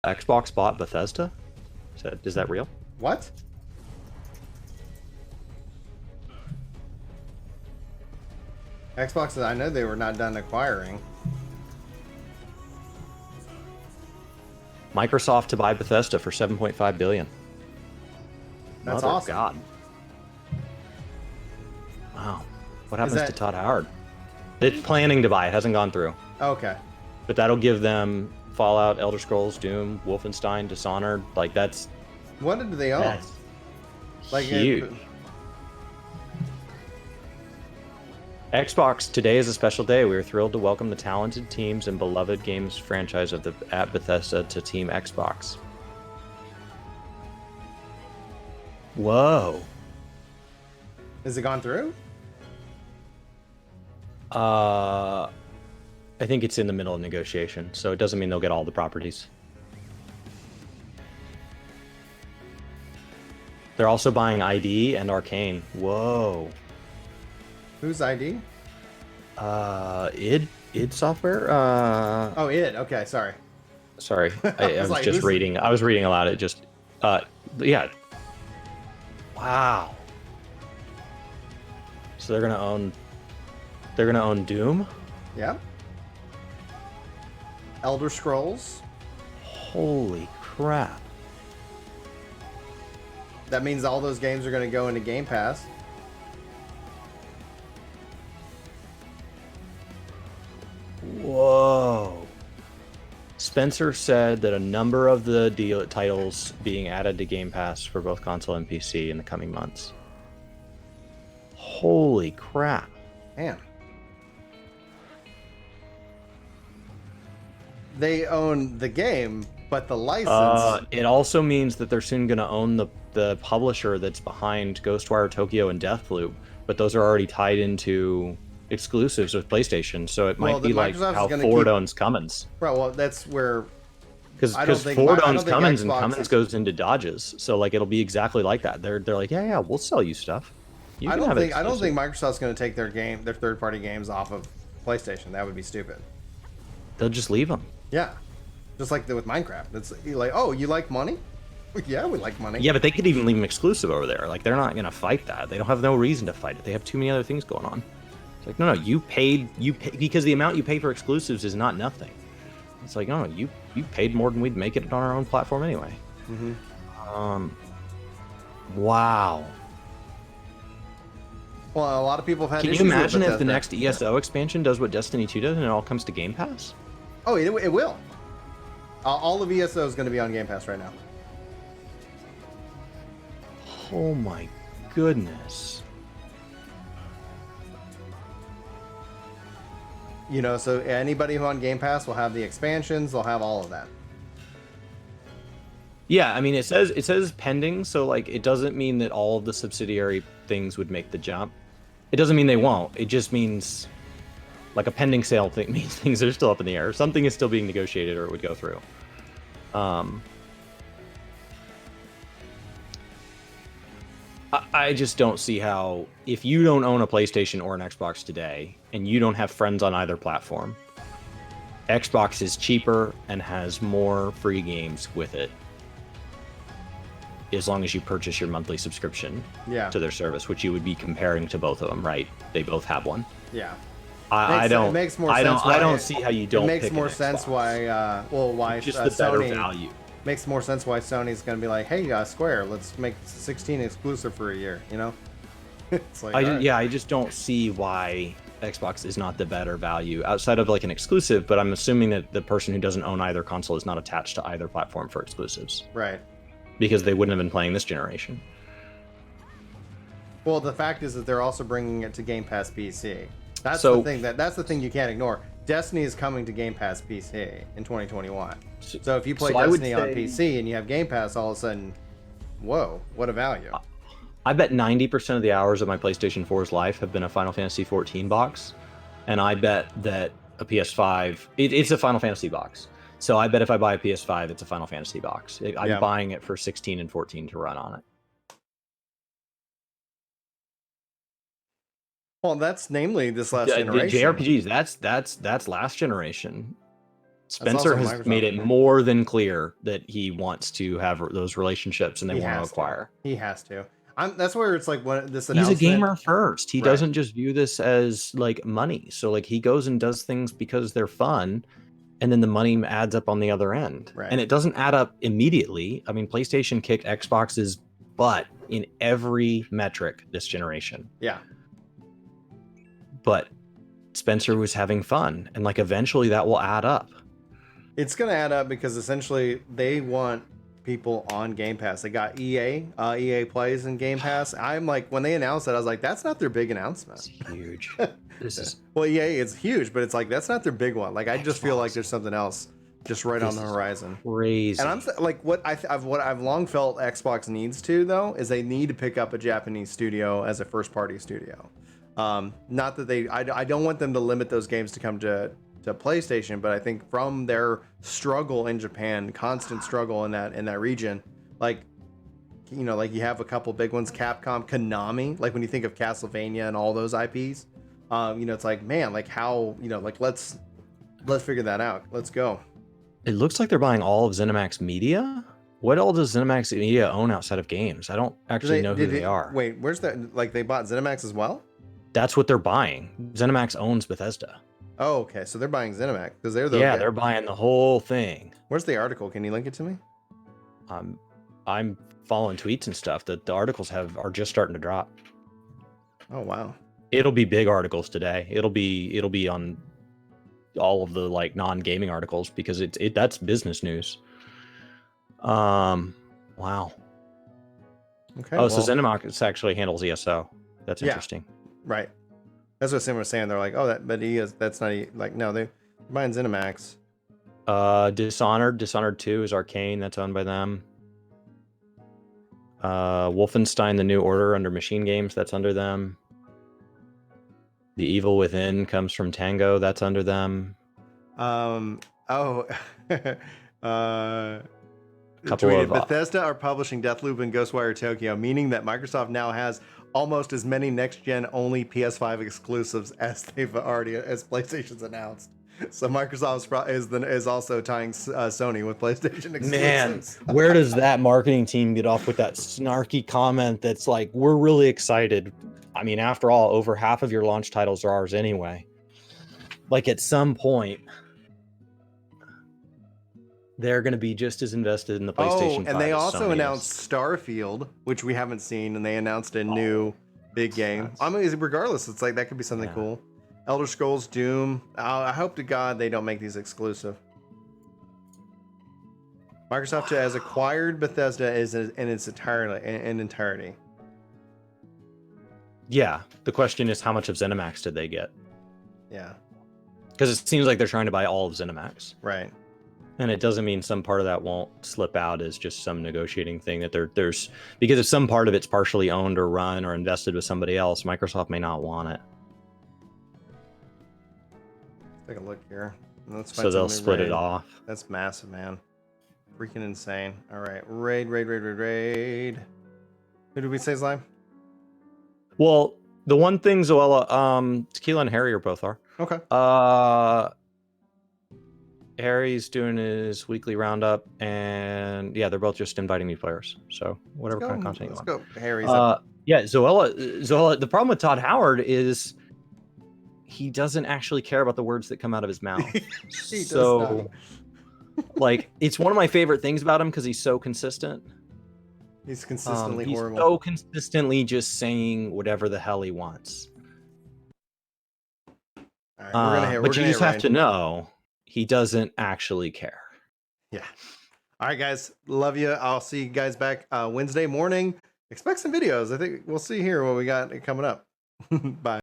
Xbox bought Bethesda? Is that real? What? Xbox, I know they were not done acquiring. Microsoft to buy Bethesda for 7.5 billion. That's Mother of awesome. God. Wow. What happens to that- Todd Howard? It's planning to buy. It hasn't gone through. Okay. But that'll give them Fallout, Elder Scrolls, Doom, Wolfenstein, Dishonored. Like that's What did they own? that's Like huge. Xbox, today is a special day. We are thrilled to welcome the talented teams and beloved games franchise of at Bethesda to Team Xbox. Whoa. Has it gone through? I think it's in the middle of negotiation, so it doesn't mean they'll get all the properties. They're also buying ID and Arcane. Whoa. Whose ID? id Software. Oh, id. Okay, sorry. Sorry, I was like, just who's... reading. I was reading aloud. It just, yeah. Wow. So they're gonna own. They're gonna own Doom. Yeah. Elder Scrolls. Holy crap. That means all those games are going to go into Game Pass. Whoa. Spencer said that a number of the titles being added to Game Pass for both console and PC in the coming months. Holy crap. Man. They own the game, but the license... It also means that they're soon going to own the publisher that's behind Ghostwire Tokyo and Deathloop, but those are already tied into exclusives with PlayStation, so it might be like how Ford owns Cummins. Right, well, that's where... Because Ford owns Cummins, and Xbox Cummins goes into Dodges, so like it'll be exactly like that. They're like, yeah, we'll sell you stuff. I don't think Microsoft's going to take their third-party games off of PlayStation. That would be stupid. They'll just leave them. Yeah, just like with Minecraft. It's like, oh, you like money? Yeah, we like money. Yeah, but they could even leave them exclusive over there. Like they're not going to fight that. They don't have no reason to fight it. They have too many other things going on. It's like, no, you pay because the amount you pay for exclusives is not nothing. It's like, no, you paid more than we'd make it on our own platform anyway. Mm-hmm. Wow. Well, a lot of people have had. Can you imagine if the next ESO expansion does what Destiny 2 does and it all comes to Game Pass? Oh, it will. All of ESO is going to be on Game Pass right now. Oh my goodness. You know, so anybody who on Game Pass will have the expansions, they'll have all of that. Yeah, I mean it says pending, so like it doesn't mean that all of the subsidiary things would make the jump. It doesn't mean they won't. It just means like a pending sale thing means things are still up in the air. Something is still being negotiated or it would go through. I just don't see how, if you don't own a PlayStation or an Xbox today, and you don't have friends on either platform, Xbox is cheaper and has more free games with it, as long as you purchase your monthly subscription to their service, which you would be comparing to both of them, right? They both have one. Yeah. I don't see how you don't. It makes more sense why. Why just the better Sony value. Makes more sense why Sony's going to be like, hey, Square, let's make 16 exclusive for a year. You know. It's like, I just don't see why Xbox is not the better value outside of like an exclusive. But I'm assuming that the person who doesn't own either console is not attached to either platform for exclusives. Right. Because they wouldn't have been playing this generation. Well, the fact is that they're also bringing it to Game Pass PC. That's the thing. That's the thing you can't ignore. Destiny is coming to Game Pass PC in 2021. So if you play Destiny on PC and you have Game Pass, all of a sudden, whoa, what a value. I bet 90% of the hours of my PlayStation 4's life have been a Final Fantasy 14 box. And I bet that a PS5, it's a Final Fantasy box. So I bet if I buy a PS5, it's a Final Fantasy box. I'm buying it for 16 and 14 to run on it. Well, that's namely this last generation. JRPGs, that's last generation. Spencer has made it more than clear that he wants to have those relationships and they want to acquire. He has to. That's where it's like when this announcement. He's a gamer first. He doesn't just view this as like money. So like he goes and does things because they're fun, and then the money adds up on the other end. Right. And it doesn't add up immediately. I mean, PlayStation kicked Xbox's butt in every metric this generation. Yeah. But Spencer was having fun, and like eventually that will add up. It's going to add up because essentially they want people on Game Pass. They got EA plays in Game Pass. I'm like, when they announced that, I was like, that's not their big announcement. It's huge. This is well, EA is huge, but it's like that's not their big one. Like I just feel like there's something else just right on the horizon. Crazy. And I'm like, what I've long felt Xbox needs to though is they need to pick up a Japanese studio as a first party studio. Not that I don't want them to limit those games to come to PlayStation, but I think from their struggle in Japan, constant struggle in that region, like, you know, like you have a couple big ones, Capcom, Konami, like when you think of Castlevania and all those IPs, you know, it's like, man, like how, you know, like let's figure that out. Let's go. It looks like they're buying all of ZeniMax Media. What all does ZeniMax Media own outside of games? I don't actually know who they are. Wait, where's that? Like they bought ZeniMax as well? That's what they're buying. ZeniMax owns Bethesda. Oh, okay. So they're buying ZeniMax because they're they're buying the whole thing. Where's the article? Can you link it to me? I'm following tweets and stuff. The articles are just starting to drop. Oh wow. It'll be big articles today. It'll be on all of the like non-gaming articles because that's business news. Wow. Okay. Oh, so ZeniMax actually handles ESO. That's interesting. Right. That's what Sim was saying. They're like, oh, that's not like, no, they're buying ZeniMax. Dishonored 2 is Arcane. That's owned by them. Wolfenstein: The New Order under Machine Games. That's under them. The Evil Within comes from Tango. That's under them. Bethesda are publishing Deathloop and Ghostwire Tokyo, meaning that Microsoft now has almost as many next-gen only PS5 exclusives as PlayStation's announced. So Microsoft is also tying Sony with PlayStation exclusives. Man, where does that marketing team get off with that snarky comment that's like, we're really excited? I mean, after all, over half of your launch titles are ours anyway. Like at some point, they're going to be just as invested in the PlayStation 5 and they also Sony announced Starfield, which we haven't seen, and they announced a new big game. I mean, regardless, it's like that could be something cool. Elder Scrolls, Doom. I hope to God they don't make these exclusive. Microsoft has acquired Bethesda in its entirety. Yeah, the question is how much of ZeniMax did they get? Yeah. Because it seems like they're trying to buy all of ZeniMax. Right. And it doesn't mean some part of that won't slip out as just some negotiating thing that there's because if some part of it's partially owned or run or invested with somebody else, Microsoft may not want it. Take a look here. So they'll split it off. That's massive, man. Freaking insane. All right. Raid. Who did we say is live? Well, the one thing, Zoella, Tequila and Harry both are. Okay. Harry's doing his weekly roundup, and yeah, they're both just inviting new players. So whatever kind of content you want. Let's go, Harry's. Yeah, Zoella. The problem with Todd Howard is he doesn't actually care about the words that come out of his mouth. So, like, it's one of my favorite things about him because he's so consistent. He's consistently horrible. He's so consistently just saying whatever the hell he wants. All right, but you just have to know he doesn't actually care. Yeah. All right, guys. Love you. I'll see you guys back Wednesday morning. Expect some videos. I think we'll see here what we got coming up. Bye.